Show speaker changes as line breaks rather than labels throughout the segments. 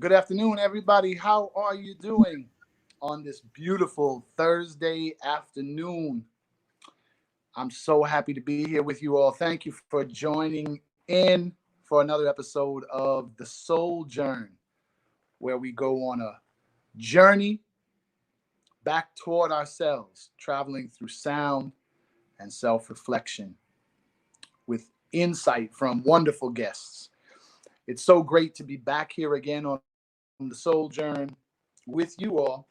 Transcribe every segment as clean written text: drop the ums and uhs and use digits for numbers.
Good afternoon, everybody. How are you doing on this beautiful Thursday afternoon? I'm so happy to be here with you all. Thank you for joining in for another episode of the SoulJourn, where we go on a journey back toward ourselves, traveling through sound and self-reflection with insight from wonderful guests. It's so great to be back here again on the SoulJourn with you all.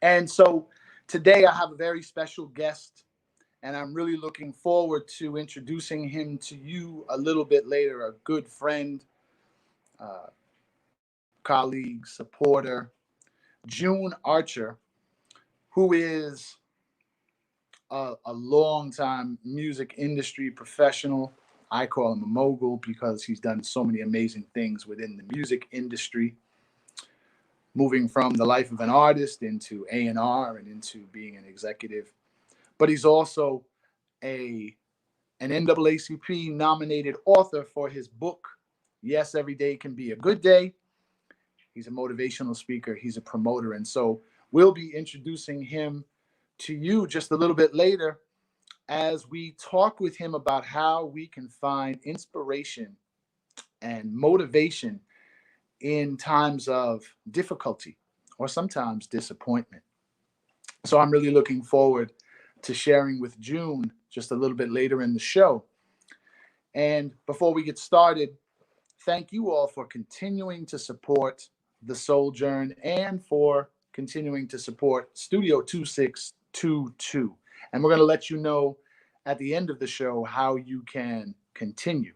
And so today I have a very special guest, and I'm really looking forward to introducing him to you a little bit later. A good friend, uh, colleague, supporter, June Archer, who is a long-time music industry professional. I call him a mogul because he's done so many amazing things within the music industry, moving from the life of an artist into A&R and into being an executive. But he's also an NAACP nominated author for his book, Yes, Every Day Can Be a Good Day. He's a motivational speaker. He's a promoter. And so we'll be introducing him to you just a little bit later as we talk with him about how we can find inspiration and motivation in times of difficulty or sometimes disappointment. So I'm really looking forward to sharing with June just a little bit later in the show. And before we get started, thank you all for continuing to support the SoulJourn and for continuing to support Studio 2622. And we're going to let you know at the end of the show how you can continue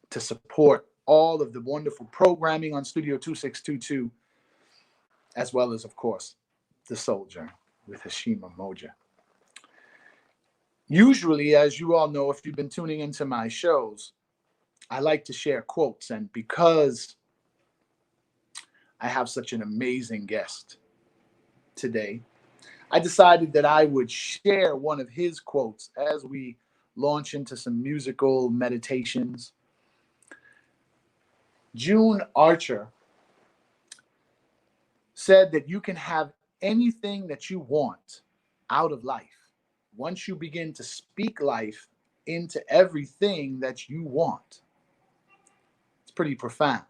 to support all of the wonderful programming on Studio 2622, as well as, of course, the SoulJourn with Heshima Moja. Usually, as you all know, if you've been tuning into my shows, I like to share quotes. And because I have such an amazing guest today, I decided that I would share one of his quotes as we launch into some musical meditations. June Archer said that you can have anything that you want out of life once you begin to speak life into everything that you want. It's pretty profound.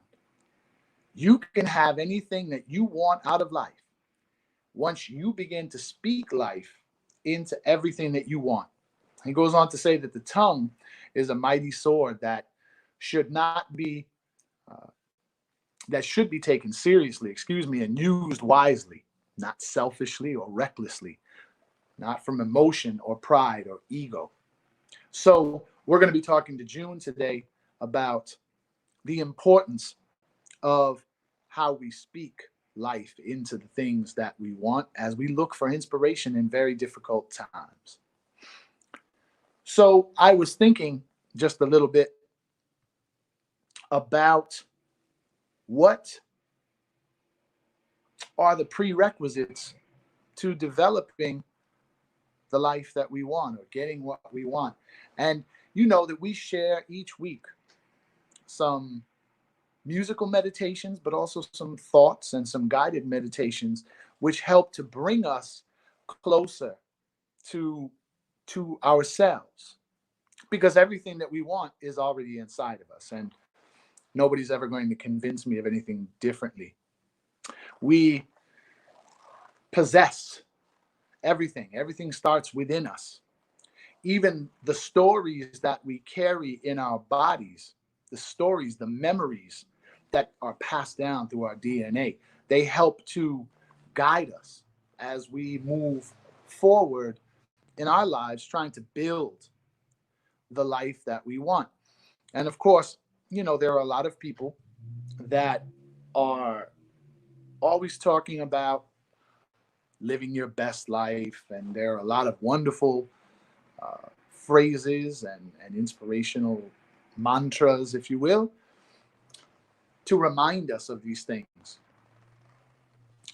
You can have anything that you want out of life once you begin to speak life into everything that you want. He goes on to say that the tongue is a mighty sword that should not be that should be taken seriously, and used wisely, not selfishly or recklessly, not from emotion or pride or ego. So we're going to be talking to June today about the importance of how we speak life into the things that we want as we look for inspiration in very difficult times. So I was thinking just a little bit about what are the prerequisites to developing the life that we want or getting what we want. And you know that we share each week some musical meditations, but also some thoughts and some guided meditations, which help to bring us closer to ourselves, because everything that we want is already inside of us, and nobody's ever going to convince me of anything differently. We possess everything. Everything starts within us. Even the stories that we carry in our bodies, the stories, the memories that are passed down through our DNA, they help to guide us as we move forward in our lives, trying to build the life that we want. And of course, there are a lot of people that are always talking about living your best life. And there are a lot of wonderful phrases and inspirational mantras, if you will, to remind us of these things.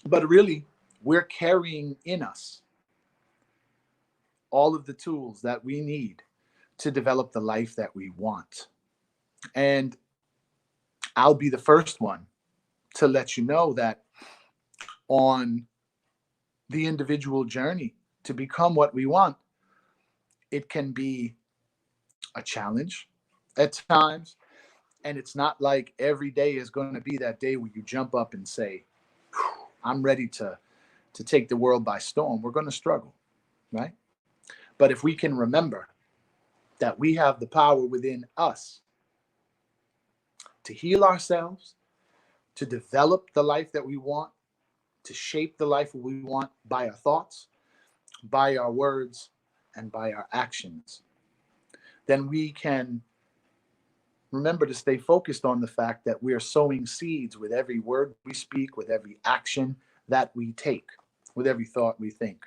But really, we're carrying in us all of the tools that we need to develop the life that we want. And I'll be the first one to let you know that on the individual journey to become what we want, it can be a challenge at times. And it's not like every day is going to be that day where you jump up and say, I'm ready to take the world by storm. We're going to struggle, right? But if we can remember that we have the power within us to heal ourselves, to develop the life that we want, to shape the life we want by our thoughts, by our words, and by our actions, then we can remember to stay focused on the fact that we are sowing seeds with every word we speak, with every action that we take, with every thought we think.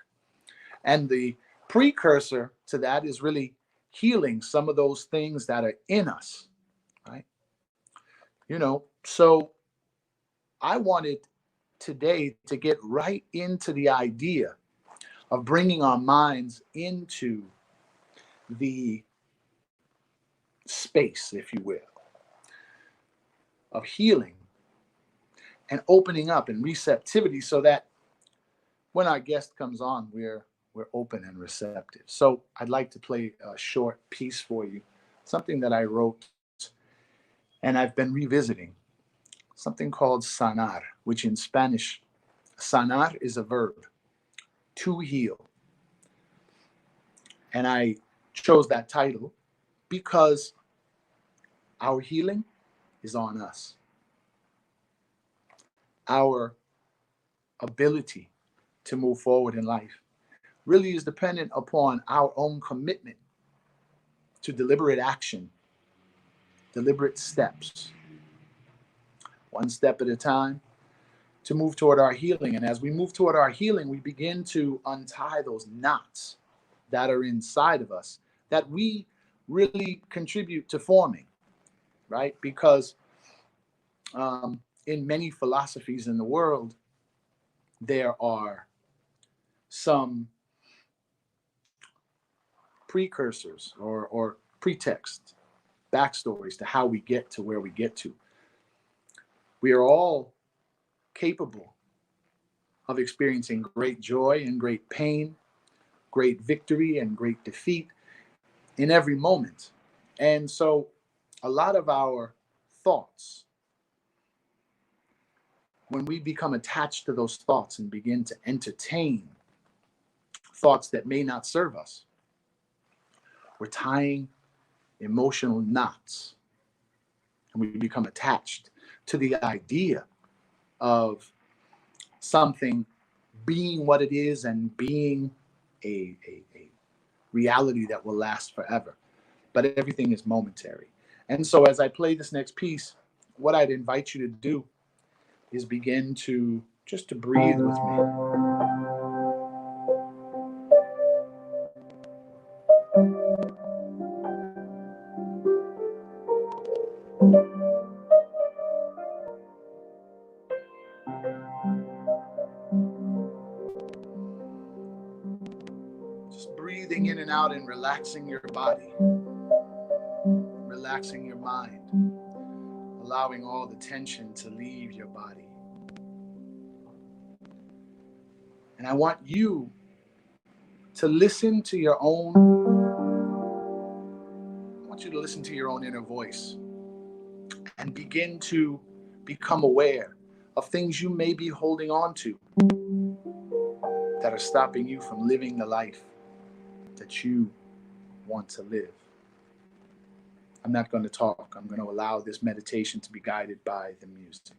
And the precursor to that is really healing some of those things that are in us, right? So I wanted today to get right into the idea of bringing our minds into the space, if you will, of healing and opening up and receptivity, so that when our guest comes on, we're open and receptive. So I'd like to play a short piece for you, something that I wrote and I've been revisiting, something called sanar, which in Spanish, sanar is a verb, to heal. And I chose that title because our healing is on us. Our ability to move forward in life really is dependent upon our own commitment to deliberate action, deliberate steps, one step at a time, to move toward our healing. And as we move toward our healing, we begin to untie those knots that are inside of us that we really contribute to forming, right? Because in many philosophies in the world, there are some precursors or pretext, backstories to how we get to where we get to. We are all capable of experiencing great joy and great pain, great victory and great defeat in every moment. And so a lot of our thoughts, when we become attached to those thoughts and begin to entertain thoughts that may not serve us, we're tying emotional knots, and we become attached to the idea of something being what it is and being a reality that will last forever. But everything is momentary. And so as I play this next piece, what I'd invite you to do is begin to just to breathe with me. Just breathing in and out and relaxing your body, relaxing your mind, allowing all the tension to leave your body. And I want you to listen to your own, I want you to listen to your own inner voice and begin to become aware of things you may be holding on to that are stopping you from living the life that you want to live. I'm not going to talk. I'm going to allow this meditation to be guided by the music.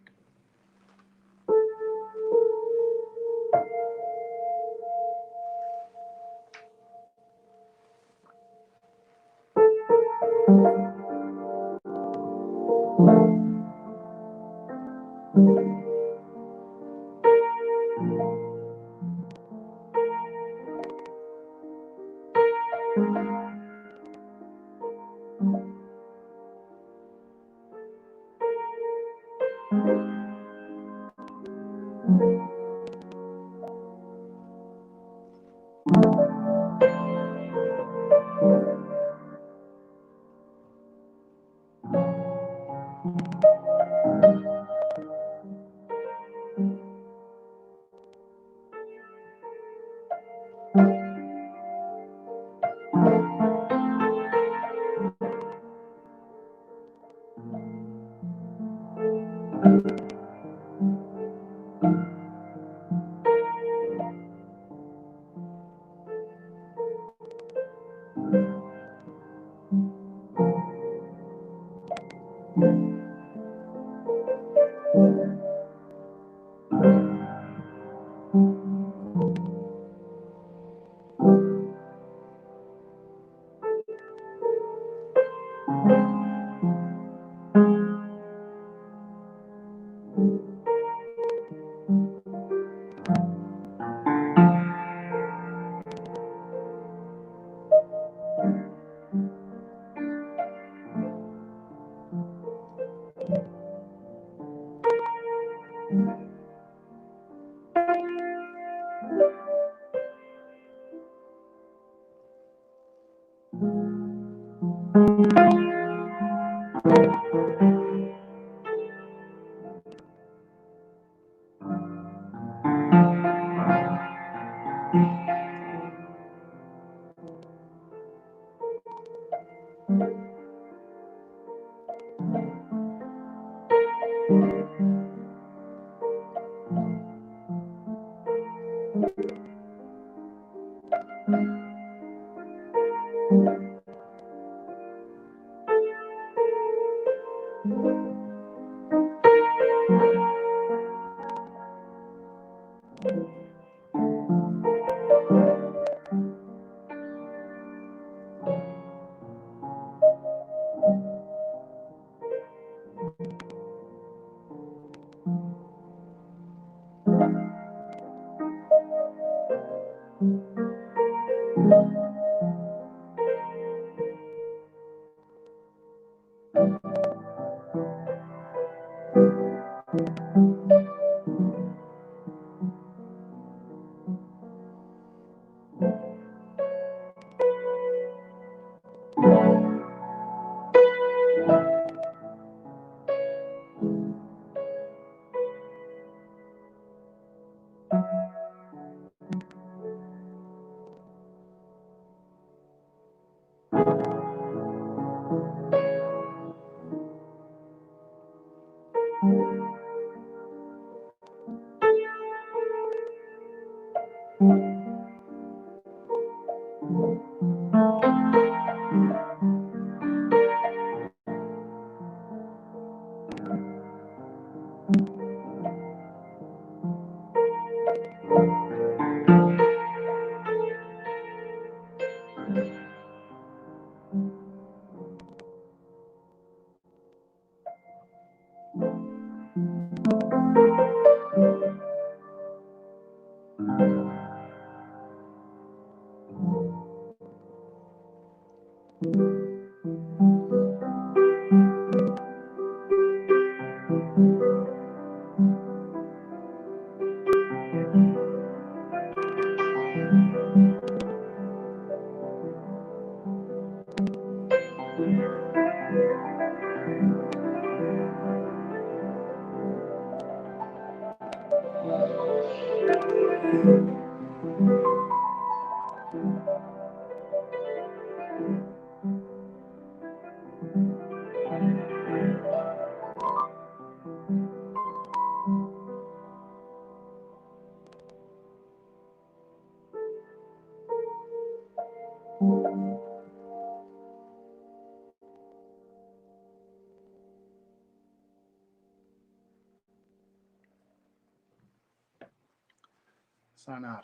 Sanada,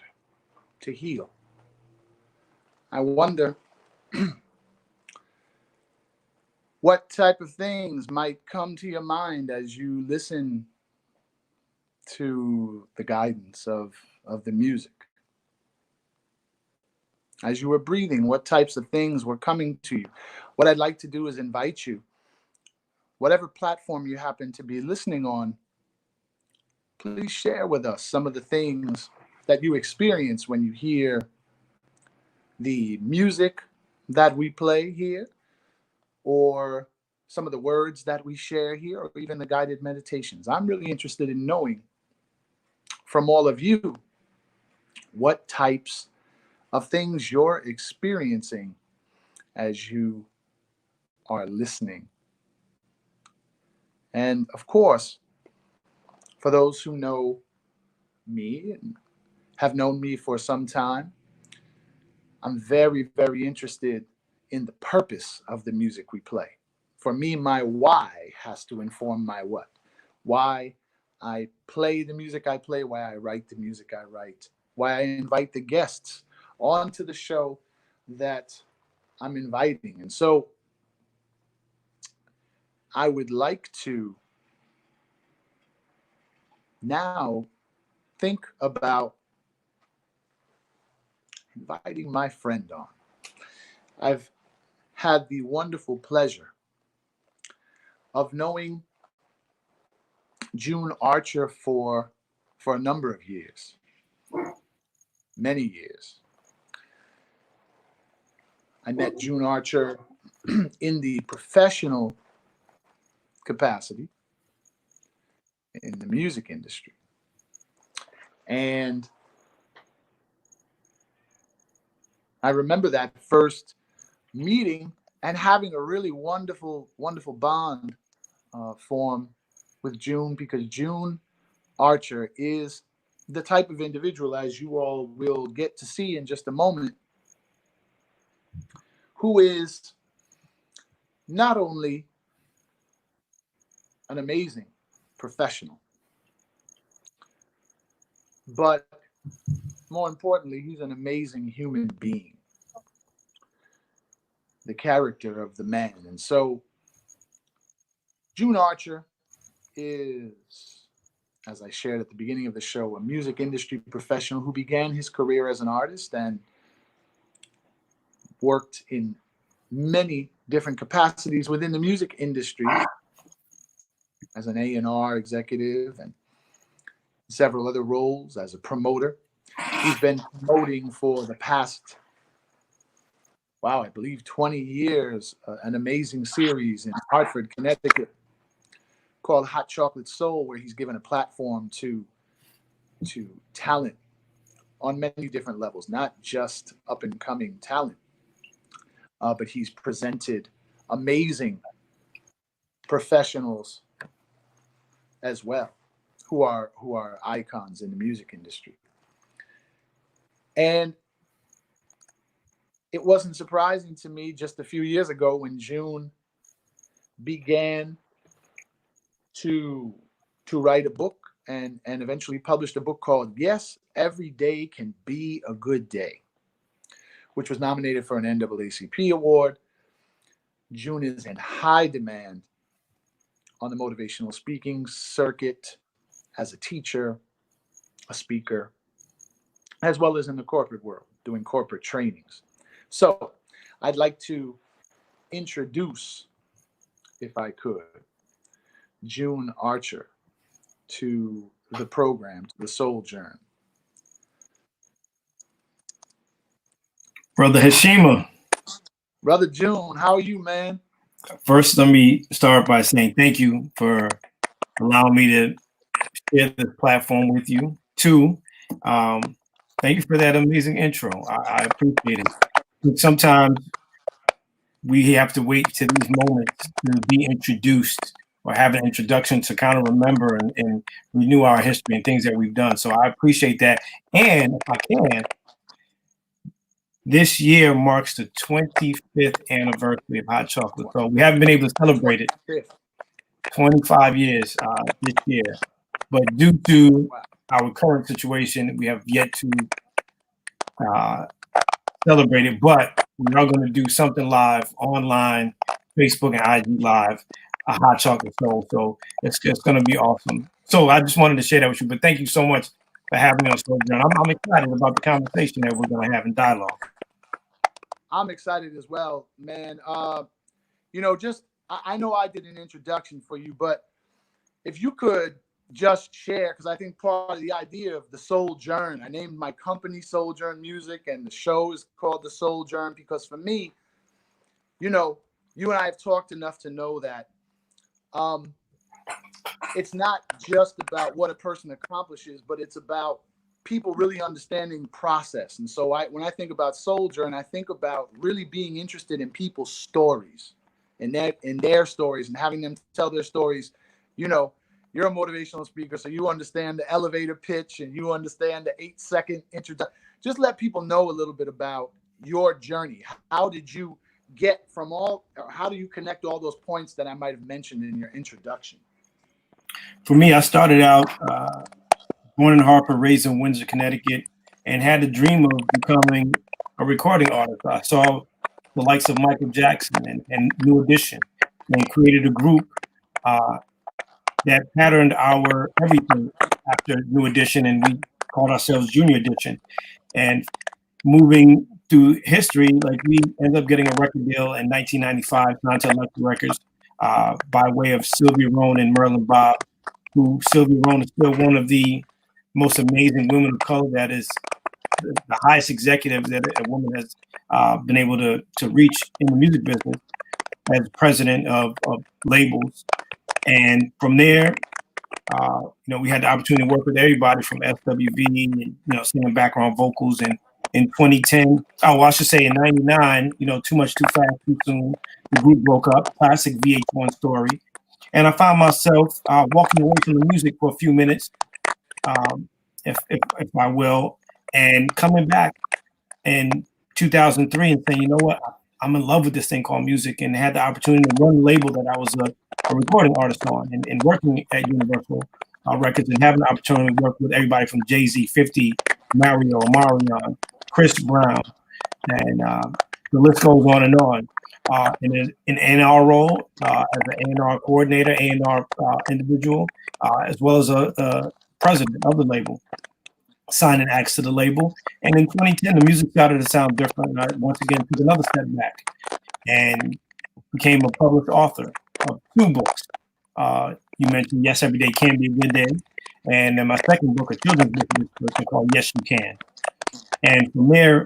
to heal. I wonder what type of things might come to your mind as you listen to the guidance of the music. As you were breathing, what types of things were coming to you? What I'd like to do is invite you, whatever platform you happen to be listening on, please share with us some of the things that you experience when you hear the music that we play here, or some of the words that we share here, or even the guided meditations. I'm really interested in knowing from all of you what types of things you're experiencing as you are listening. And of course, For those who know me and have known me for some time, I'm very, very interested in the purpose of the music we play. For me, my why has to inform my what. Why I play the music I play, why I write the music I write, why I invite the guests onto the show that I'm inviting. And so I would like to now think about inviting my friend on. I've had the wonderful pleasure of knowing June Archer for a number of years, many years. I met June Archer in the professional capacity in the music industry. And I remember that first meeting and having a really wonderful, wonderful bond form with June, because June Archer is the type of individual, as you all will get to see in just a moment, who is not only an amazing professional, but more importantly, he's an amazing human being, the character of the man. And so June Archer is, as I shared at the beginning of the show, a music industry professional who began his career as an artist and worked in many different capacities within the music industry as an A&R executive and several other roles as a promoter. He's been promoting for the past, I believe 20 years, an amazing series in Hartford, Connecticut called Hot Chocolate Soul, where he's given a platform to talent on many different levels, not just up and coming talent, but he's presented amazing professionals as well, who are icons in the music industry. And it wasn't surprising to me just a few years ago when June began to write a book and eventually published a book called Yes, Every Day Can Be a Good Day, which was nominated for an NAACP award. June is in high demand on the motivational speaking circuit as a teacher, a speaker, as well as in the corporate world, doing corporate trainings. So I'd like to introduce, if I could, June Archer to the program, to the SoulJourn.
Brother Heshima.
Brother June, how are you, man?
First, let me start by saying thank you for allowing me to share this platform with you. Two, thank you for that amazing intro. I appreciate it. Sometimes we have to wait to these moments to be introduced or have an introduction to kind of remember and renew our history and things that we've done. So I appreciate that. And if I can, this year marks the 25th anniversary of Hot Chocolate. So we haven't been able to celebrate it 25 years this year. But due to our current situation, we have yet to celebrate it. But we are going to do something live online, Facebook and IG Live, a Hot Chocolate Soul. So it's going to be awesome. So I just wanted to share that with you. But thank you so much for having me on SoulJourn. I'm excited about the conversation that we're going to have in dialogue.
I'm excited as well, man. I know I did an introduction for you, but if you could just share, because I think part of the idea of the SoulJourn, I named my company SoulJourn Music, and the show is called the SoulJourn because for me, you and I have talked enough to know that it's not just about what a person accomplishes, but it's about people really understanding process. And so when I think about SoulJourn, I think about really being interested in people's stories and their stories and having them tell their stories, you're a motivational speaker, so you understand the elevator pitch and you understand the 8-second introduction. Just let people know a little bit about your journey. How did you get from all, or how do you connect all those points that I might have mentioned in your introduction?
For me, I started out born in Hartford, raised in Windsor, Connecticut, and had the dream of becoming a recording artist. I saw the likes of Michael Jackson and New Edition, and created a group that patterned our everything after New Edition, and we called ourselves Junior Edition. And moving through history, like we ended up getting a record deal in 1995, non-Electric Records, by way of Sylvia Rhone and Merlin Bobb, who Sylvia Rhone is still one of the most amazing women of color that is the highest executive that a woman has been able to reach in the music business as president of labels. And from there, we had the opportunity to work with everybody from SWV and, singing background vocals. And in 2010, I should say in 99, Too Much, Too Fast, Too Soon, the group broke up, classic VH1 story. And I found myself walking away from the music for a few minutes, if I will, and coming back in 2003 and saying, you know what, I'm in love with this thing called music, and had the opportunity to run the label that I was a recording artist on, and working at Universal Records, and having the opportunity to work with everybody from Jay-Z, 50, Mario, Marion, Chris Brown, and the list goes on and on. In an A&R role as an A&R coordinator, A&R individual, as well as a president of the label, signing acts to the label. And in 2010, the music started to sound different. I once again took another step back and became a published author of 2 books. You mentioned Yes, Every Day Can Be a Good Day. And then my second book, a children's book called Yes, You Can. And from there,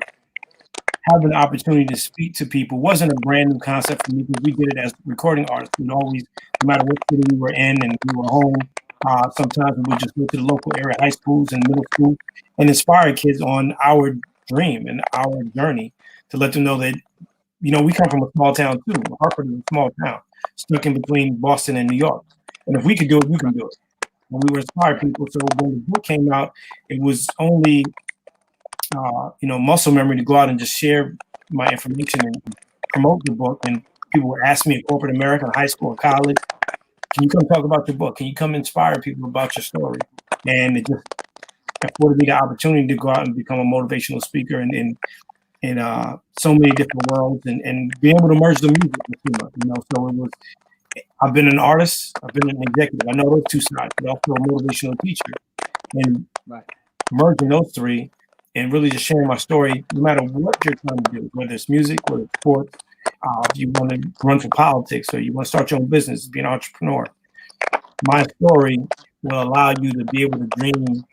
having the opportunity to speak to people wasn't a brand new concept for me, because we did it as recording artists. We'd always, no matter what city we were in and we were home, sometimes we would just go to the local area high schools and middle schools and inspire kids on our dream and our journey, to let them know that, we come from a small town too. Hartford is a small town stuck in between Boston and New York. And if we could do it, you can do it. And we were inspiring people. So when the book came out, it was only muscle memory to go out and just share my information and promote the book. And people would ask me in corporate America, high school, or college, can you come talk about your book? Can you come inspire people about your story? And it just afforded me the opportunity to go out and become a motivational speaker in so many different worlds, and be able to merge the music with So it was, I've been an artist, I've been an executive. I know those 2 sides, but also a motivational teacher. And merging those 3 and really just sharing my story, no matter what you're trying to do, whether it's music, whether it's sports, if you want to run for politics, or you want to start your own business, be an entrepreneur, my story will allow you to be able to dream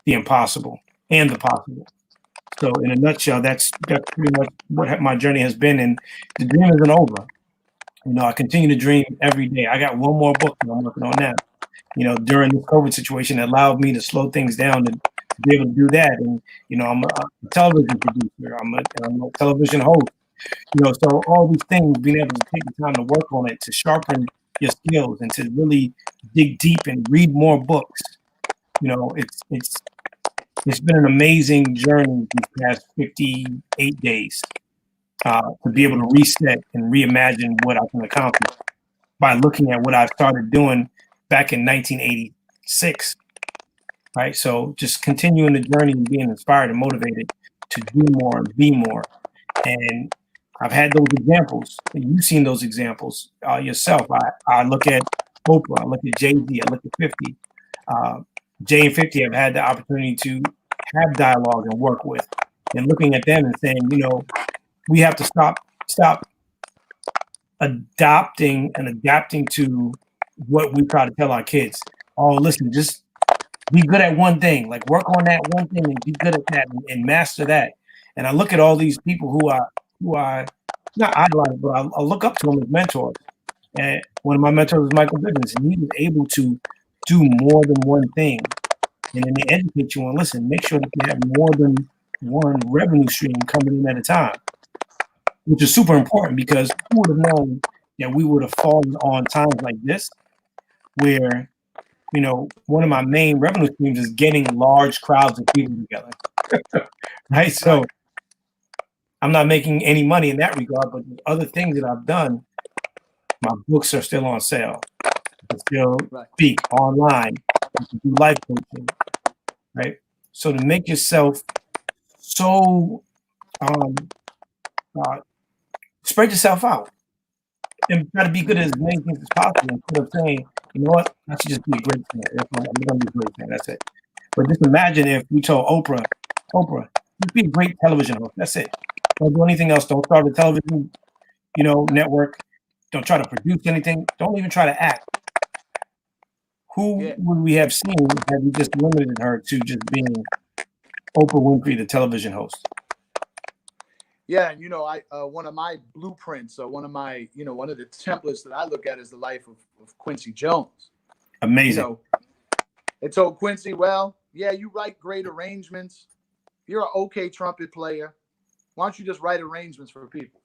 the impossible and the possible. So in a nutshell, that's pretty much what my journey has been. And the dream isn't over. I continue to dream every day. I got one more book that I'm working on now. During this COVID situation, it allowed me to slow things down to be able to do that. And I'm a television producer. I'm a television host. So all these things, being able to take the time to work on it, to sharpen your skills, and to really dig deep and read more books. It's been an amazing journey these past 58 days to be able to reset and reimagine what I can accomplish by looking at what I started doing back in 1986. Right. So just continuing the journey and being inspired and motivated to do more and be more. And I've had those examples. You've seen those examples yourself. I look at Oprah, I look at Jay-Z, I look at 50. Jay and 50 have had the opportunity to have dialogue and work with, and looking at them and saying, we have to stop adopting and adapting to what we try to tell our kids. Oh, listen, just be good at one thing, like work on that one thing and be good at that and master that. And I look at all these people who I not idolize, but I look up to them as mentors. And one of my mentors was Michael Bivins, and he was able to do more than one thing. And then they educate you on, listen, make sure that you have more than one revenue stream coming in at a time, which is super important, because who would have known that we would have fallen on times like this, where you know, one of my main revenue streams is getting large crowds of people together. Right. So I'm not making any money in that regard, but the other things that I've done, my books are still on sale. I can still speak online. I can do life coaching. Right. So to make yourself so spread yourself out and try to be good at as many things as possible instead of saying, you know what, I should just be a great fan. I'm gonna be a great fan. That's it. But just imagine if we told Oprah, just be a great television host. That's it. Don't do anything else. Don't start a television, you know, network. Don't try to produce anything. Don't even try to act. Who would we have seen had we just limited her to just being Oprah Winfrey, the television host?
Yeah, and you know, I one of my blueprints, or one of my, you know, one of the templates that I look at is the life of Quincy Jones.
Amazing.
You know, they told Quincy, well, yeah, you write great arrangements. You're an okay trumpet player. Why don't you just write arrangements for people?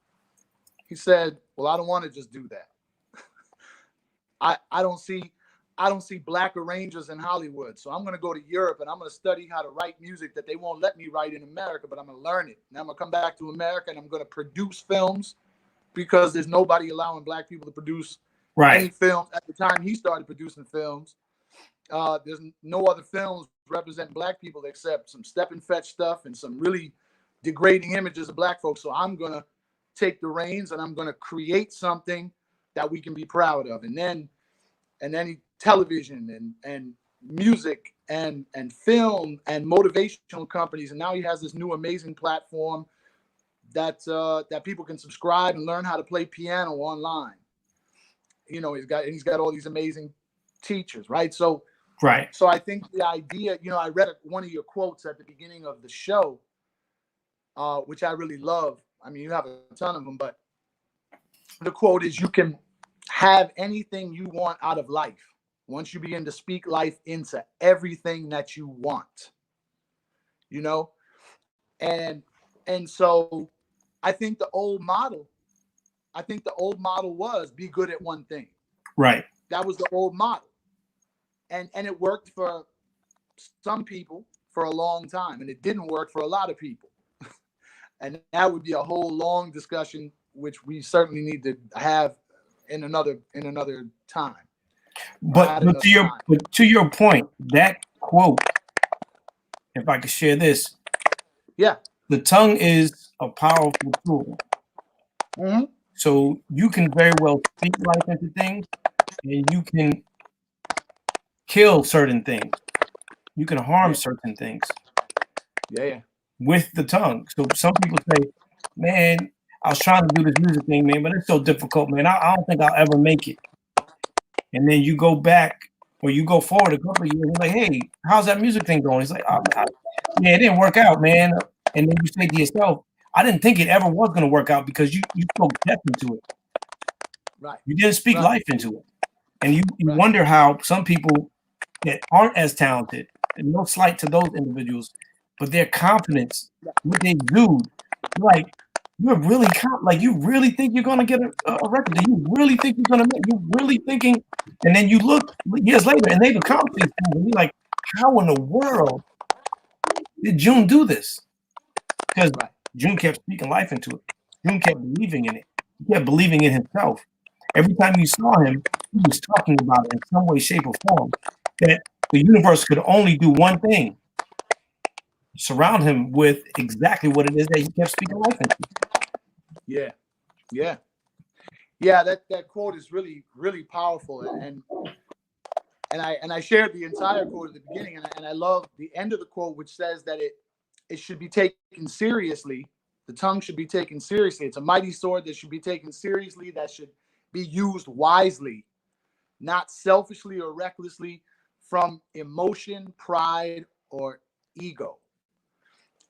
He said, well, I don't want to just do that. I don't see black arrangers in Hollywood. So I'm going to go to Europe and I'm going to study how to write music that they won't let me write in America, but I'm going to learn it. And I'm going to come back to America and I'm going to produce films, because there's nobody allowing black people to produce any films. At the time he started producing films, there's no other films representing black people except some step and fetch stuff and some really degrading images of black folks. So I'm going to take the reins and I'm going to create something that we can be proud of. And then television and music and film and motivational companies. And now he has this new amazing platform that people can subscribe and learn how to play piano online. You know, he's got all these amazing teachers, right? So I think the idea, you know, I read one of your quotes at the beginning of the show, which I really love. I mean, you have a ton of them, but the quote is, you can have anything you want out of life once you begin to speak life into everything that you want, you know? And so I think the old model was be good at one thing.
Right.
That was the old model. And it worked for some people for a long time, and it didn't work for a lot of people. And that would be a whole long discussion, which we certainly need to have in another time.
But to your point, that quote, if I could share this, the tongue is a powerful tool.
Mm-hmm.
So you can very well speak life into things, and you can kill certain things. You can harm certain things. With the tongue. So some people say, man, I was trying to do this music thing, man, but it's so difficult, man. I don't think I'll ever make it. And then you go back, or you go forward a couple of years and like, hey, how's that music thing going? It's like, yeah, it didn't work out, man. And then you say to yourself, I didn't think it ever was going to work out, because you spoke death into it.
Right.
You didn't speak life into it. And you wonder how some people that aren't as talented, and no slight to those individuals, but their confidence, what they do, like, you're really like, you really think you're gonna get a record? Do you really think you're gonna make? You really thinking? And then you look years later, and they've accomplished things, and you're like, how in the world did June do this? Because June kept speaking life into it. June kept believing in it. He kept believing in himself. Every time you saw him, he was talking about it in some way, shape, or form, that the universe could only do one thing: surround him with exactly what it is that he kept speaking life into.
Yeah. That quote is really, really powerful, and I shared the entire quote at the beginning, and I love the end of the quote, which says that it should be taken seriously. The tongue should be taken seriously. It's a mighty sword that should be taken seriously, that should be used wisely, not selfishly or recklessly, from emotion, pride, or ego.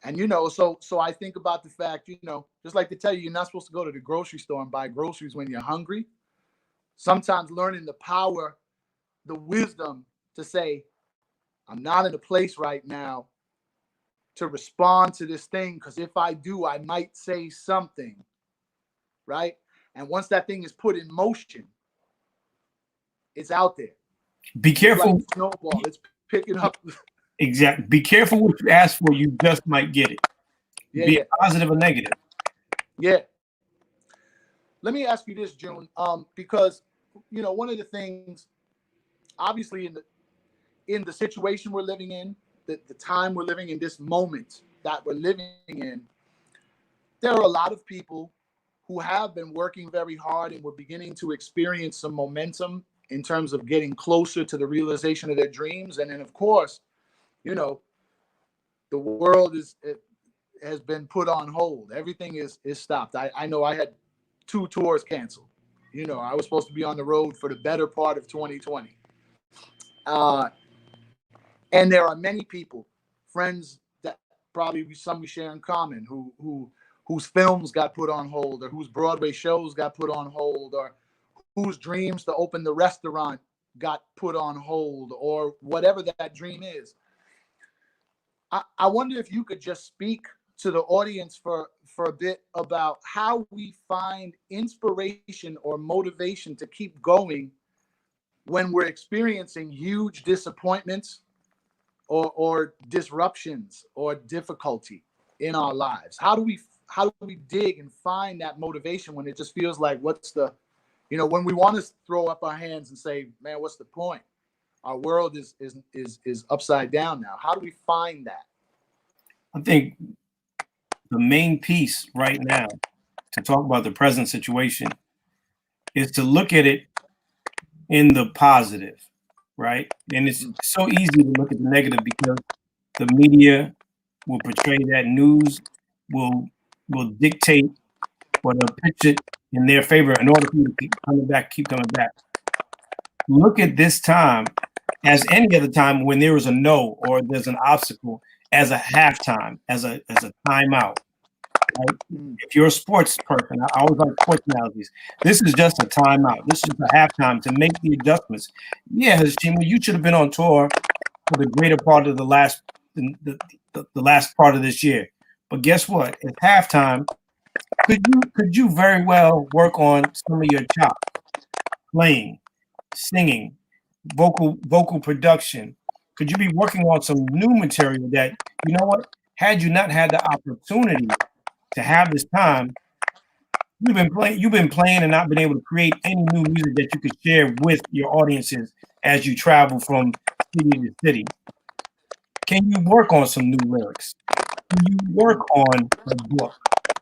And, you know, so I think about the fact, you know, just like they tell you, you're not supposed to go to the grocery store and buy groceries when you're hungry. Sometimes learning the power, the wisdom to say, I'm not in a place right now to respond to this thing, because if I do, I might say something, right? And once that thing is put in motion, it's out there.
Be careful.
Like snowball. It's picking up.
Exactly. Be careful what you ask for. You just might get it.
Yeah,
Be
yeah.
it positive or negative.
Yeah. Let me ask you this, June, because one of the things, obviously, in the situation we're living in, the time we're living in, this moment that we're living in, there are a lot of people who have been working very hard and we're beginning to experience some momentum in terms of getting closer to the realization of their dreams. And then, of course, the world has been put on hold. Everything is stopped. I know I had 2 tours canceled. I was supposed to be on the road for the better part of 2020. And there are many people, friends that probably some we share in common, whose films got put on hold, or whose Broadway shows got put on hold, or whose dreams to open the restaurant got put on hold, or whatever that dream is. I wonder if you could just speak to the audience for a bit about how we find inspiration or motivation to keep going when we're experiencing huge disappointments or disruptions or difficulty in our lives. How do we dig and find that motivation when it just feels like when we want to throw up our hands and say, man, what's the point? Our world is upside down now. How do we find that?
I think the main piece right now to talk about the present situation is to look at it in the positive, right? And it's so easy to look at the negative because the media will portray that, news will dictate or they'll pitch it in their favor in order for you to keep coming back. Look at this time as any other time when there is a no or there's an obstacle as a halftime, as a timeout. Right? If you're a sports person, I always like sports analogies. This is just a timeout. This is a halftime to make the adjustments. Yeah, Heshima, you should have been on tour for the greater part of the last part of this year. But guess what? At halftime, could you very well work on some of your chops, playing, singing, vocal production? Could you be working on some new material that, you know what, had you not had the opportunity to have this time, you've been playing and not been able to create any new music that you could share with your audiences as you travel from city to city. Can you work on some new lyrics? Can you work on a book?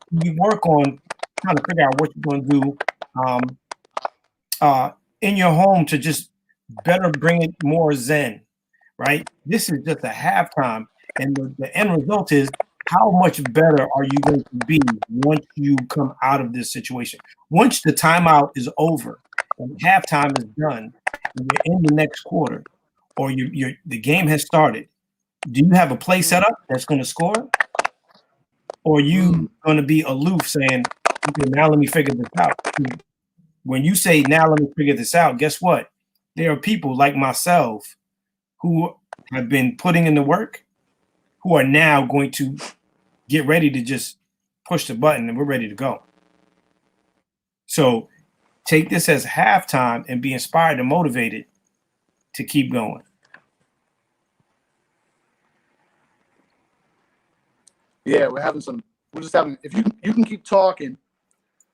Can you work on trying to figure out what you're going to do in your home to just better bring it more zen, right? This is just a halftime, and the end result is how much better are you going to be once you come out of this situation? Once the timeout is over and halftime is done, and you're in the next quarter, or the game has started, do you have a play set up that's going to score? Or are you going to be aloof saying, okay, now let me figure this out? When you say, now let me figure this out, guess what? There are people like myself who have been putting in the work, who are now going to get ready to just push the button and we're ready to go. So take this as halftime and be inspired and motivated to keep going.
Yeah, we're just having, if you can keep talking,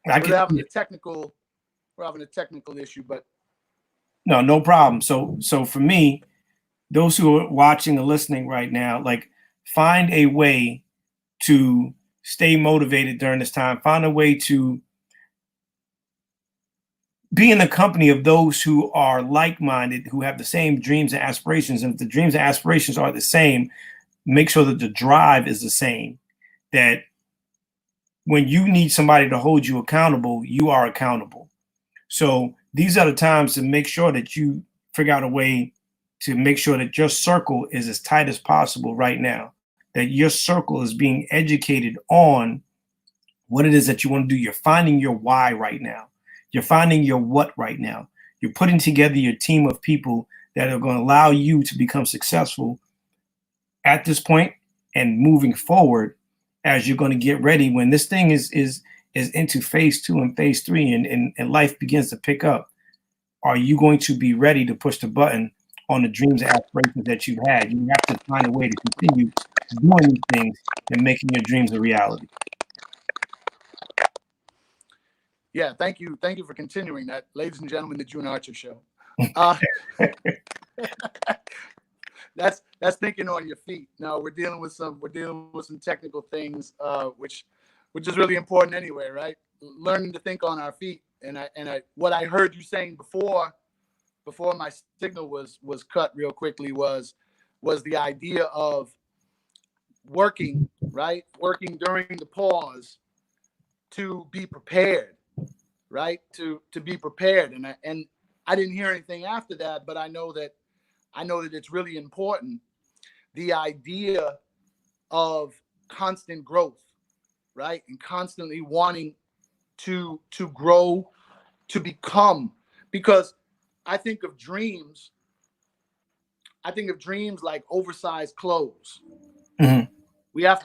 we're having a technical issue, but.
No problem. So for me, those who are watching or listening right now, like, find a way to stay motivated during this time. Find a way to be in the company of those who are like-minded, who have the same dreams and aspirations. And if the dreams and aspirations are the same, make sure that the drive is the same. That when you need somebody to hold you accountable, you are accountable. So these are the times to make sure that you figure out a way to make sure that your circle is as tight as possible right now, that your circle is being educated on what it is that you want to do. You're finding your why right now. You're finding your what right now. You're putting together your team of people that are going to allow you to become successful at this point and moving forward as you're going to get ready when this thing is into phase 2 and phase 3 and life begins to pick up. Are you going to be ready to push the button on the dreams and aspirations that you've had. You have to find a way to continue doing these things and making your dreams a reality.
Yeah, thank you for continuing that, ladies and gentlemen, the June Archer Show. That's thinking on your feet. No, we're dealing with some technical things, which is really important anyway, right? Learning to think on our feet. And what I heard you saying before my signal was cut real quickly was the idea of working, right? Working during the pause to be prepared, right? To be prepared. And I didn't hear anything after that, but I know that it's really important. The idea of constant growth, right? And constantly wanting to grow, to become, because I think of dreams like oversized clothes.
Mm-hmm.
We have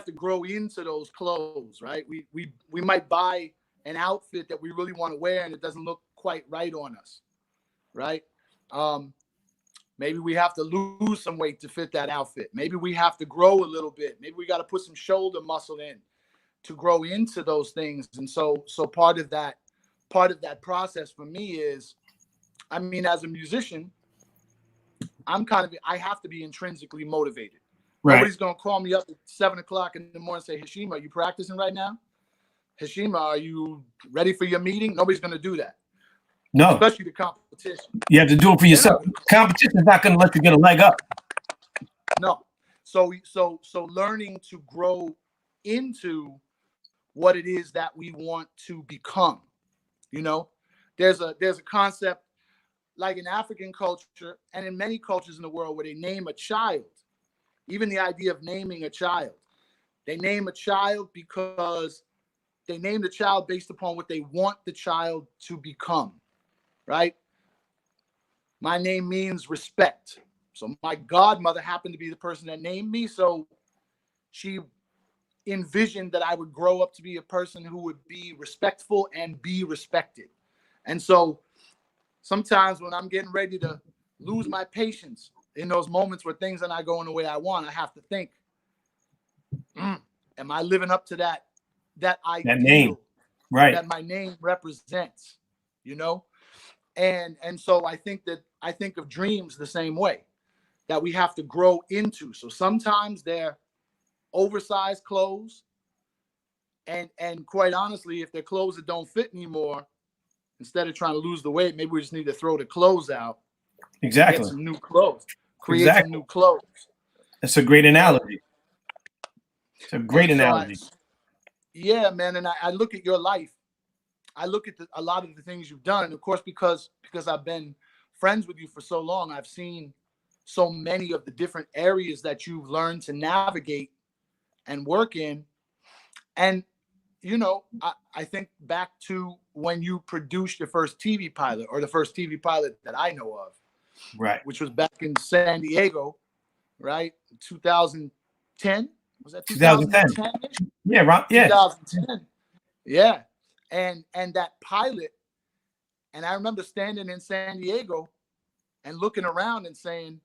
to grow into those clothes, right? We might buy an outfit that we really want to wear and it doesn't look quite right on us, right? Maybe we have to lose some weight to fit that outfit. Maybe we have to grow a little bit. Maybe we got to put some shoulder muscle in to grow into those things. And so part of that process for me is, I mean, as a musician, I have to be intrinsically motivated.
Right.
Nobody's going to call me up at 7:00 in the morning and say, Heshima, are you practicing right now? Heshima, are you ready for your meeting? Nobody's going to do that.
No.
Especially the competition.
You have to do it for yourself. Competition is not going to let you get a leg up.
No. So learning to grow into what it is that we want to become. You know, there's a concept like in African culture and in many cultures in the world where they name a child. Even the idea of naming a child. They name a child because they name the child based upon what they want the child to become. Right? My name means respect. So my godmother happened to be the person that named me. So she envisioned that I would grow up to be a person who would be respectful and be respected. And so sometimes when I'm getting ready to lose my patience in those moments where things are not going the way I want, I have to think, am I living up to that ideal
name, right,
that my name represents, you know? And so I think of dreams the same way, that we have to grow into. So sometimes they're oversized clothes. And quite honestly, if they're clothes that don't fit anymore, instead of trying to lose the weight, maybe we just need to throw the clothes out.
Exactly.
Get some new clothes. Create some new clothes.
That's a great analogy. It's a great analogy.
Yeah, man. And I look at your life. I look at a lot of the things you've done. And of course, because I've been friends with you for so long, I've seen so many of the different areas that you've learned to navigate and work in. And, you know, I think back to when you produced your first TV pilot, or the first TV pilot that I know of,
right,
which was back in San Diego, right? 2010. Was that
2010? Yeah, right. Yeah.
2010. Yeah. And that pilot, and I remember standing in San Diego and looking around and saying,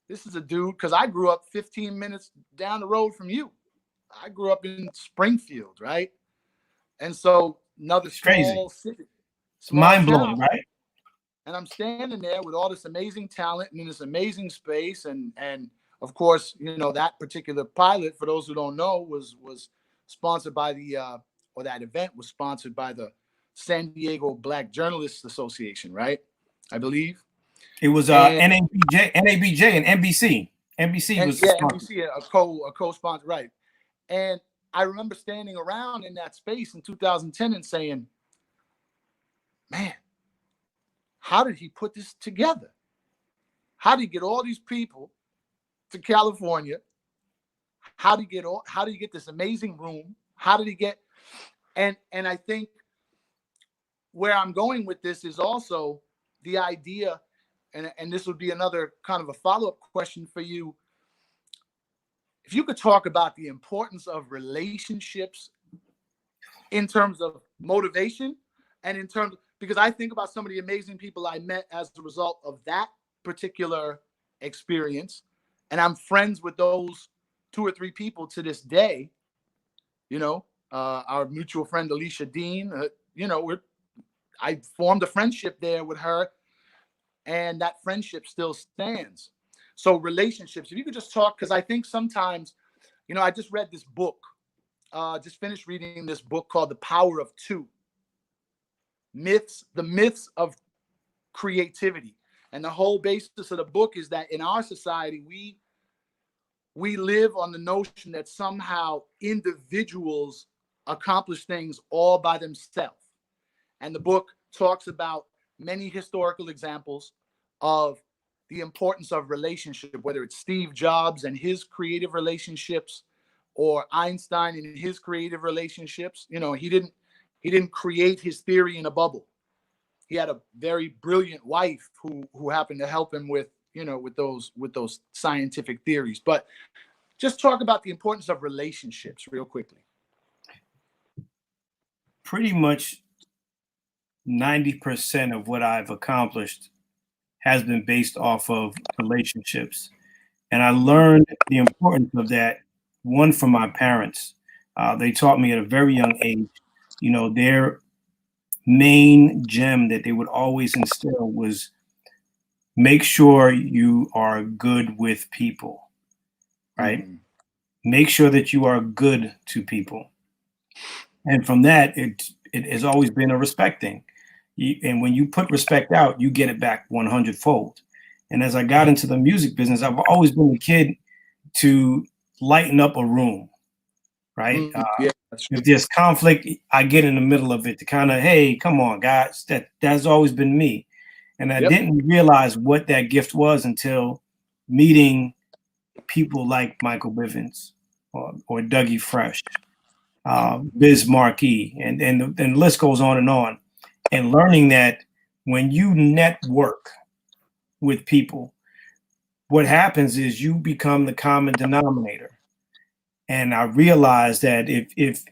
this is a dude, because I grew up 15 minutes down the road from you. I grew up in Springfield, right? And so another small city.
It's mind-blowing, right?
And I'm standing there with all this amazing talent and in this amazing space. And of course, you know, that particular pilot, for those who don't know, was sponsored by or that event was sponsored by the San Diego Black Journalists Association, right? I believe.
It was NABJ and NBC. NBC was
NBC, a co-sponsor, right? And I remember standing around in that space in 2010 and saying, man, how did he put this together? How did he get all these people to California? How did he get this amazing room? How did he get, and I think where I'm going with this is also the idea, and this would be another kind of a follow-up question for you. If you could talk about the importance of relationships in terms of motivation And in terms, because I think about some of the amazing people I met as a result of that particular experience, and I'm friends with those 2 or 3 people to this day. You know, our mutual friend Alicia Dean. You know, I formed a friendship there with her, and that friendship still stands. So relationships, if you could just talk, because I think sometimes, you know, I just read this book, just finished reading this book called The Power of Two. The myths of creativity. And the whole basis of the book is that in our society, we live on the notion that somehow individuals accomplish things all by themselves. And the book talks about many historical examples of the importance of relationship, whether it's Steve Jobs and his creative relationships, or Einstein and his creative relationships. You know, he didn't create his theory in a bubble. He had a very brilliant wife who happened to help him with, you know, with those scientific theories. But just talk about the importance of relationships real quickly.
Pretty much 90% of what I've accomplished has been based off of relationships. And I learned the importance of that, one, from my parents. They taught me at a very young age, you know, their main gem that they would always instill was make sure you are good with people, right? Mm-hmm. Make sure that you are good to people. And from that, it has always been a respect thing. And when you put respect out, you get it back 100-fold. And as I got into the music business, I've always been a kid to lighten up a room, right?
Yeah,
if there's conflict, I get in the middle of it to kind of, hey, come on, guys. That's always been me. And I didn't realize what that gift was until meeting people like Michael Bivins or Dougie Fresh, Biz Marquis, and the list goes on. And learning that when you network with people, what happens is you become the common denominator. And I realized that if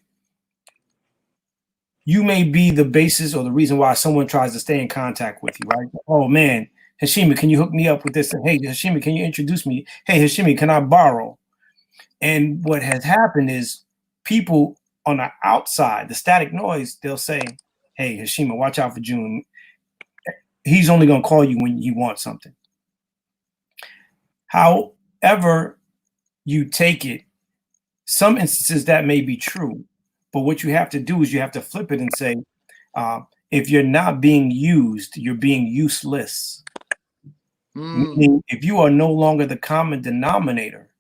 you may be the basis or the reason why someone tries to stay in contact with you, right? Oh man, Heshima, can you hook me up with this? Hey, Heshima, can you introduce me? Hey, Heshima, can I borrow? And what has happened is people on the outside, the static noise, they'll say, hey, Heshima, watch out for June. He's only going to call you when he wants something. However you take it, some instances that may be true, but what you have to do is you have to flip it and say, if you're not being used, you're being useless. Meaning, if you are no longer the common denominator,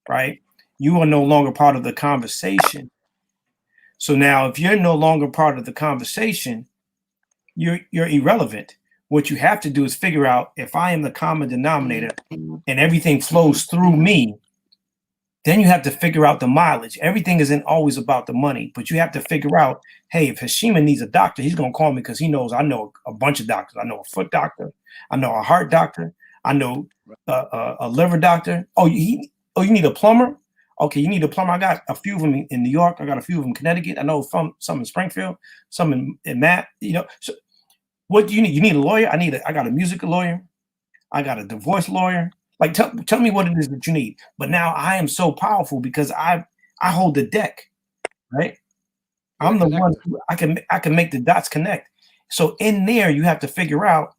right, you are no longer part of the conversation. So now if you're no longer part of the conversation, you're irrelevant. What you have to do is figure out, if I am the common denominator and everything flows through me, then you have to figure out the mileage. Everything isn't always about the money, but you have to figure out, hey, if Heshima needs a doctor, he's going to call me because he knows I know a bunch of doctors. I know a foot doctor. I know a heart doctor. I know a liver doctor. Oh, you need a plumber? Okay, you need a plumber. I got a few of them in New York. I got a few of them in Connecticut. I know some in Springfield, some in Matt. You know, so what do you need? You need a lawyer? I got a music lawyer. I got a divorce lawyer. Like, tell me what it is that you need. But now I am so powerful because I hold the deck, right? I'm the one who I can make the dots connect. So in there, you have to figure out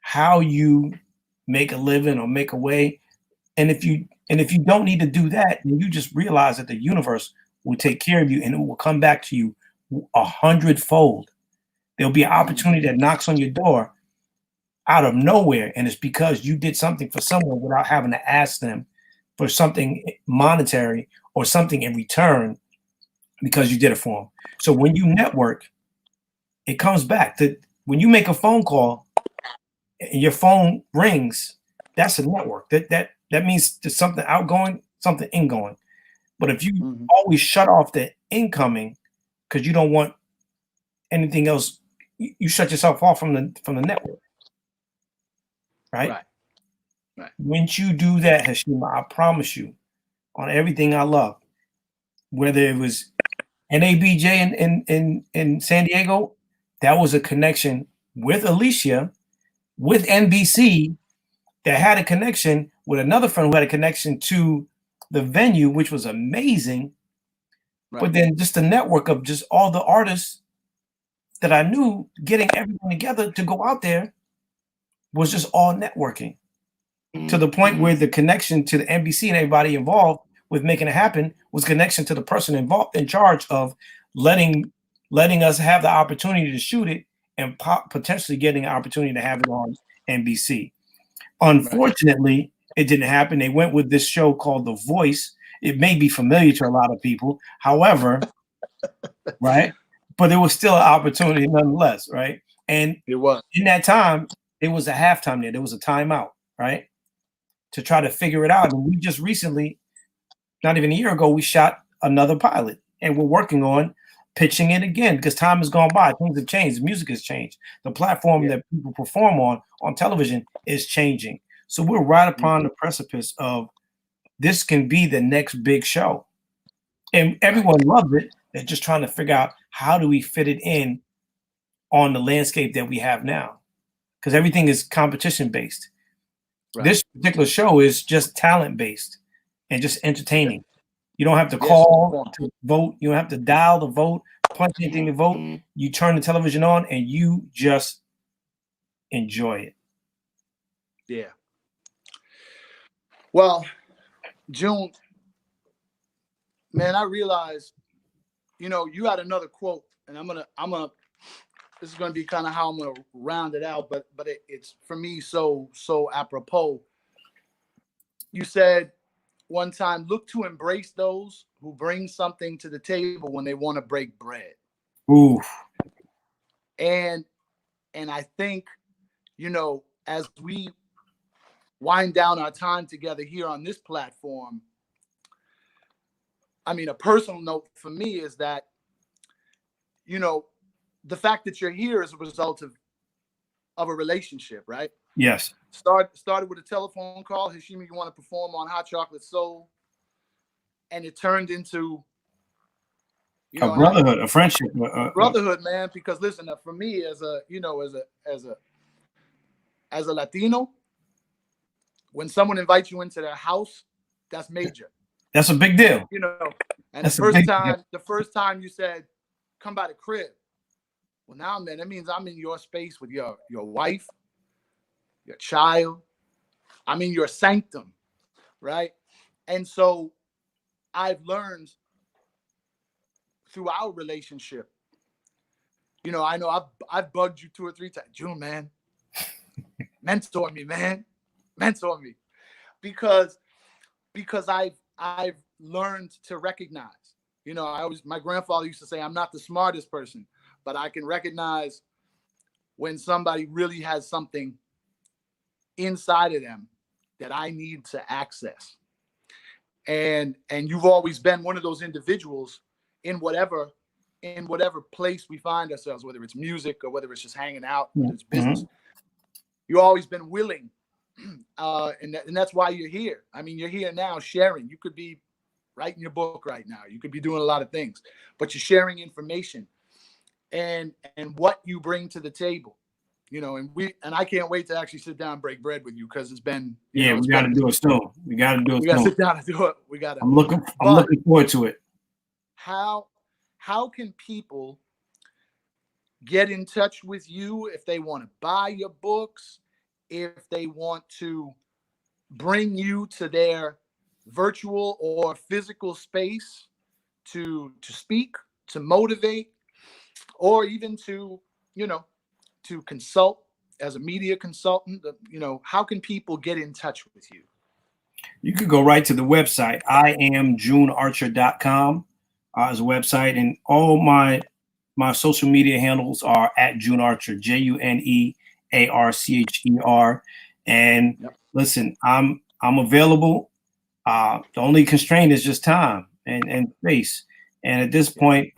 how you make a living or make a way. And if you don't need to do that, then you just realize that the universe will take care of you and it will come back to you 100-fold. There'll be an opportunity that knocks on your door out of nowhere, and it's because you did something for someone without having to ask them for something monetary or something in return, because you did it for them. So when you network, it comes back to when you make a phone call and your phone rings, that's a network. That means there's something outgoing, something ingoing. But if you always shut off the incoming because you don't want anything else, you shut yourself off from the network. Right. Once you do that, Heshima, I promise you, on everything I love, whether it was NABJ in San Diego, that was a connection with Alicia, with NBC, that had a connection with another friend who had a connection to the venue, which was amazing. Right. But then just the network of just all the artists that I knew, getting everyone together to go out there was just all networking. To the point where the connection to the NBC and everybody involved with making it happen was connection to the person involved in charge of letting us have the opportunity to shoot it and potentially getting an opportunity to have it on NBC. Unfortunately, it didn't happen. They went with this show called The Voice. It may be familiar to a lot of people. However, right? But it was still an opportunity nonetheless, right? And
it was.
In that time, it was a halftime there. There was a timeout, right? To try to figure it out. And we just recently, not even a year ago, we shot another pilot. And we're working on pitching it again because time has gone by. Things have changed. Music has changed. The platform that people perform on television is changing. So we're right upon the precipice of this can be the next big show. And everyone loves it. They're just trying to figure out how do we fit it in on the landscape that we have now. Because everything is competition based. Right. This particular show is just talent based and just entertaining. You don't have to call to vote. You don't have to dial to vote, punch anything to vote. You turn the television on and you just enjoy it.
Yeah. Well, June, man, I realized, you had another quote, and I'm gonna. This is gonna be kind of how I'm gonna round it out, but it's for me so apropos. You said one time, look to embrace those who bring something to the table when they want to break bread.
Ooh.
And I think, as we wind down our time together here on this platform, I mean, a personal note for me is that, the fact that you're here is a result of a relationship, right?
Yes.
Started with a telephone call. Heshima, you want to perform on Hot Chocolate Soul, and it turned into
a brotherhood, a friendship,
brotherhood, man. Because listen, for me, as a Latino, when someone invites you into their house, that's major.
That's a big deal.
And the first time you said, "Come by the crib," well, now, man, that means I'm in your space with your wife, your child. I'm in your sanctum, right? And so I've learned through our relationship, I know I've bugged you 2 or 3 times. June, man, mentor me, man. Mentor me. Because I've learned to recognize, my grandfather used to say, I'm not the smartest person, but I can recognize when somebody really has something inside of them that I need to access. And you've always been one of those individuals in whatever place we find ourselves, whether it's music or whether it's just hanging out, whether it's business. You've always been willing. And that's why you're here. I mean, you're here now sharing. You could be writing your book right now. You could be doing a lot of things, but you're sharing information and what you bring to the table, and I can't wait to actually sit down and break bread with you because it's been.
We got to do it soon. We got to do it.
We got to sit down and do it. We got to.
I'm looking forward to it.
How can people get in touch with you if they want to buy your books, if they want to bring you to their virtual or physical space to speak, to motivate, or even to consult as a media consultant? How can people get in touch with you?
You could go right to the website. IamJuneArcher.com is a website, and all my social media handles are at June Archer, JUNEARCHER. And listen, I'm available. The only constraint is just time and space. And at this point,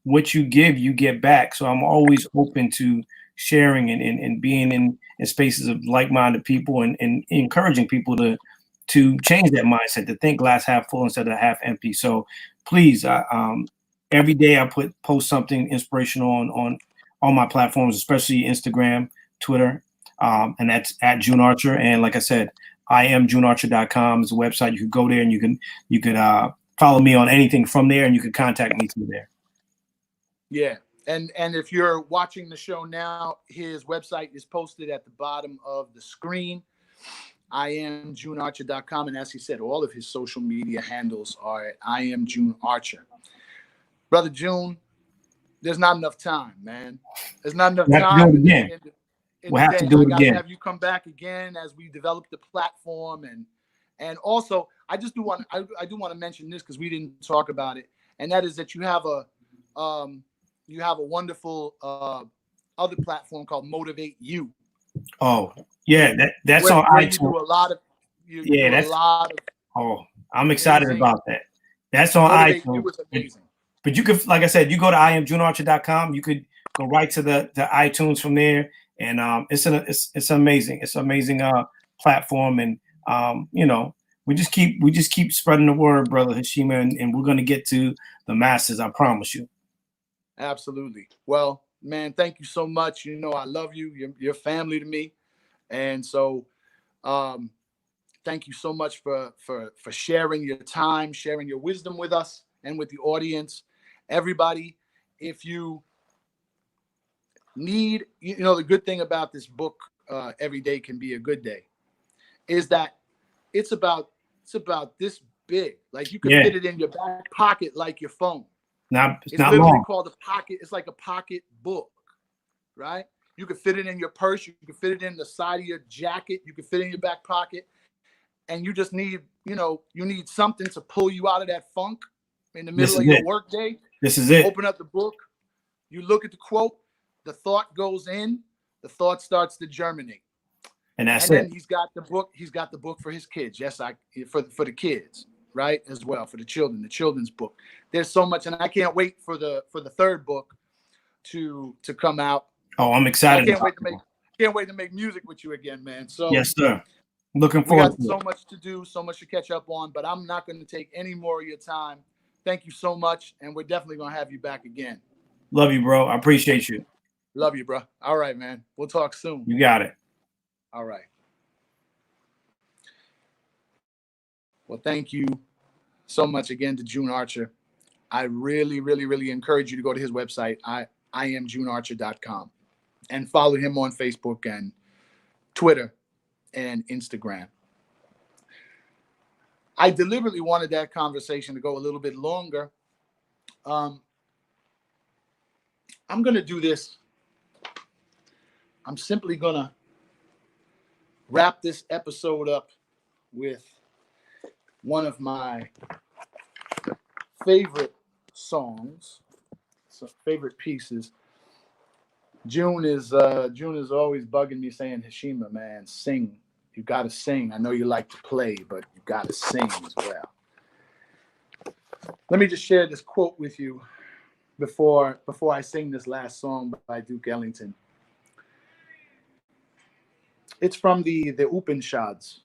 what you give, you get back. So I'm always open to sharing and being in spaces of like-minded people and encouraging people to change that mindset, to think glass half full instead of half empty. So please, every day I post something inspirational all my platforms, especially Instagram, Twitter, and that's at June Archer. And like I said, IamJuneArcher.com is a website. You can go there and you could follow me on anything from there, and you can contact me through there.
Yeah. And if you're watching the show now, his website is posted at the bottom of the screen. IamJuneArcher.com. And as he said, all of his social media handles are at IamJuneArcher. Brother June, there's not enough time, man. There's not enough time in the
We'll have to do it
I gotta
again.
have you come back again as we develop the platform, and also I do want to mention this because we didn't talk about it, and that is that you have a wonderful other platform called Motivate You.
Oh yeah, that's on
where
iTunes.
You do a lot of
oh, I'm excited about that. That's on
Motivate
iTunes.
You is amazing.
But you could, like I said, you go to IamJuneArcher.com. You could go right to the iTunes from there, and it's amazing. It's an amazing platform, and you know, we just keep spreading the word, brother Heshima, and we're gonna get to the masses. I promise you.
Absolutely. Well, man, thank you so much. You know, I love you. You're family to me, and so thank you so much for sharing your time, sharing your wisdom with us and with the audience. Everybody, if you need, you know, the good thing about this book, Every Day Can Be a Good Day, is that it's about this big. Like you can fit it in your back pocket like your phone. It's
not
literally
long.
called a pocket. It's like a pocket book, right? You can fit it in your purse. You can fit it in the side of your jacket. You can fit it in your back pocket. And you just need, you know, you need something to pull you out of that funk in the middle of your work day.
This is it.
Open up the book. You look at the quote. The thought goes in. The thought starts to germinate.
And that's
then he's got the book. He's got the book for his kids. Yes, for the kids, right? As well, for the children, the children's book. There's so much, and I can't wait for the third book to come out.
Oh, I'm excited.
Can't wait to make music with you again, man. So
yes, sir. Looking forward.
We got so much to do, so much to catch up on, but I'm not going to take any more of your time. Thank you so much, and we're definitely going to have you back again.
Love you, bro. I appreciate you.
Love you, bro. All right, man. We'll talk soon.
You got it.
All right. Well, thank you so much again to June Archer. I really, really, really encourage you to go to his website, IamJuneArcher.com, and follow him on Facebook and Twitter and Instagram. I deliberately wanted that conversation to go a little bit longer. I'm going to do this. I'm simply going to wrap this episode up with one of my favorite songs, favorite pieces. June is always bugging me saying, Heshima, man, sing. You got to sing. I know you like to play, but you got to sing as well. Let me just share this quote with you before I sing this last song by Duke Ellington. It's from the Upanishads,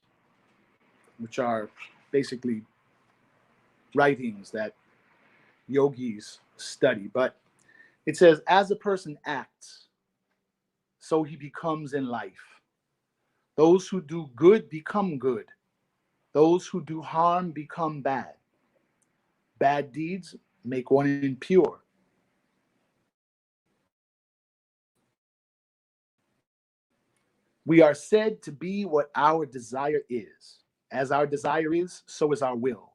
which are basically writings that yogis study. But it says, as a person acts, so he becomes in life. Those who do good become good. Those who do harm become bad. Bad deeds make one impure. We are said to be what our desire is. As our desire is, so is our will.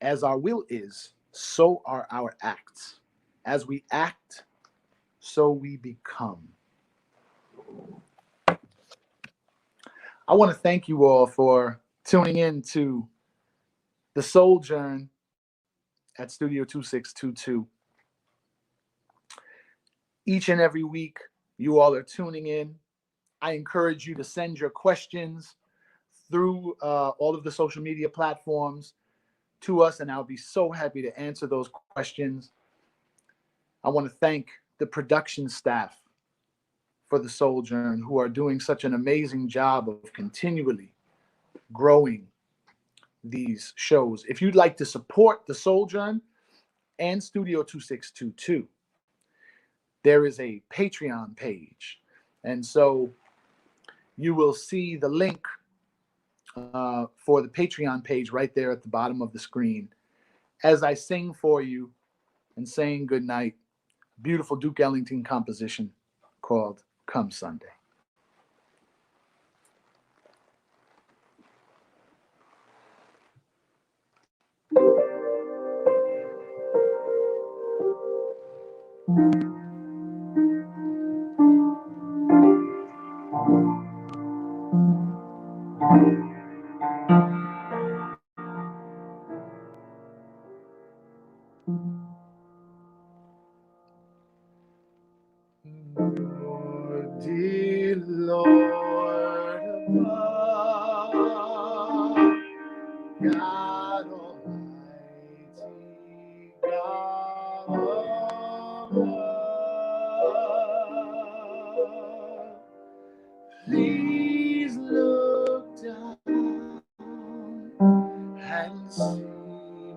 As our will is, so are our acts. As we act, so we become. I want to thank you all for tuning in to the SoulJourn at Studio 2622. Each and every week, you all are tuning in. I encourage you to send your questions through all of the social media platforms to us, and I'll be so happy to answer those questions. I want to thank the production staff for the SoulJourn, who are doing such an amazing job of continually growing these shows. If you'd like to support the SoulJourn and Studio 2622, there is a Patreon page. And so you will see the link for the Patreon page right there at the bottom of the screen. As I sing for you and saying good night, beautiful Duke Ellington composition called Come Sunday. Lord, dear Lord above, God Almighty, God above, please look down and see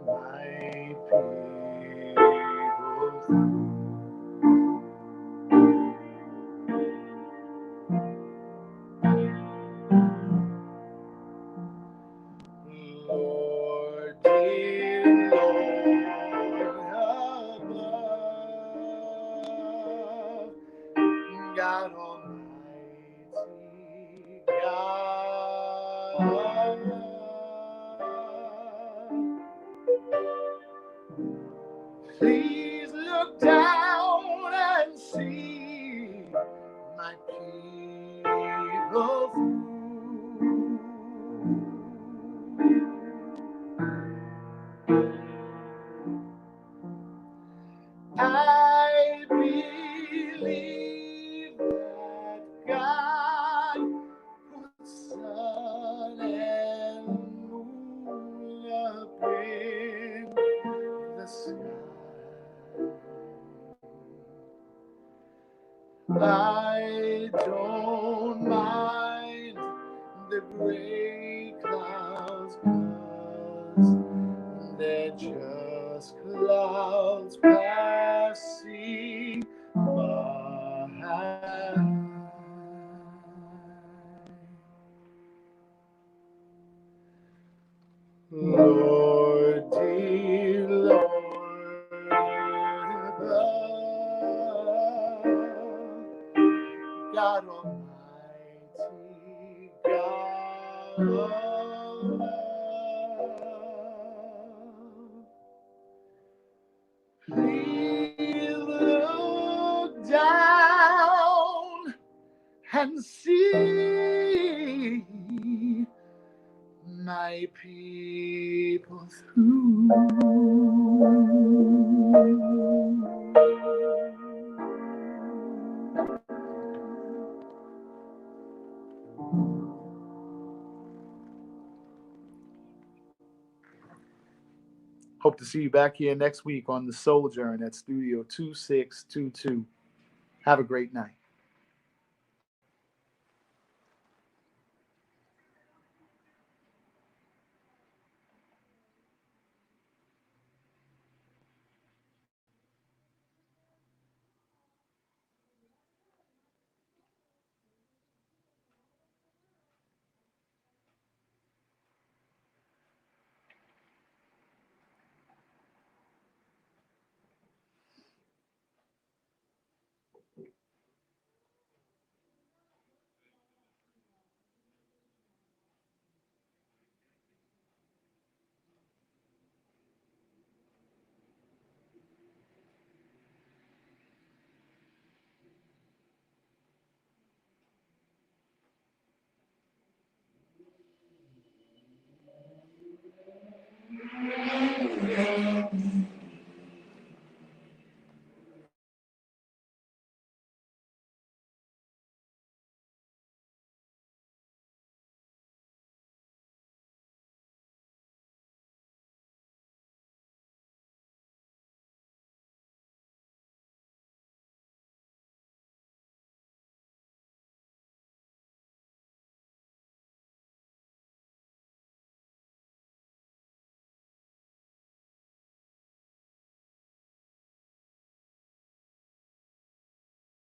my people through. Lord, dear Lord above, God Almighty, God above, please look down and see my people through. I believe that God put sun and moon up in the sky. I don't mind the gray clouds, 'cause they're just clouds passing by. Lord, dear Lord above, God Almighty, God above, please look down and see my people through. Hope to see you back here next week on the SoulJourn at Studio 2622. Have a great night.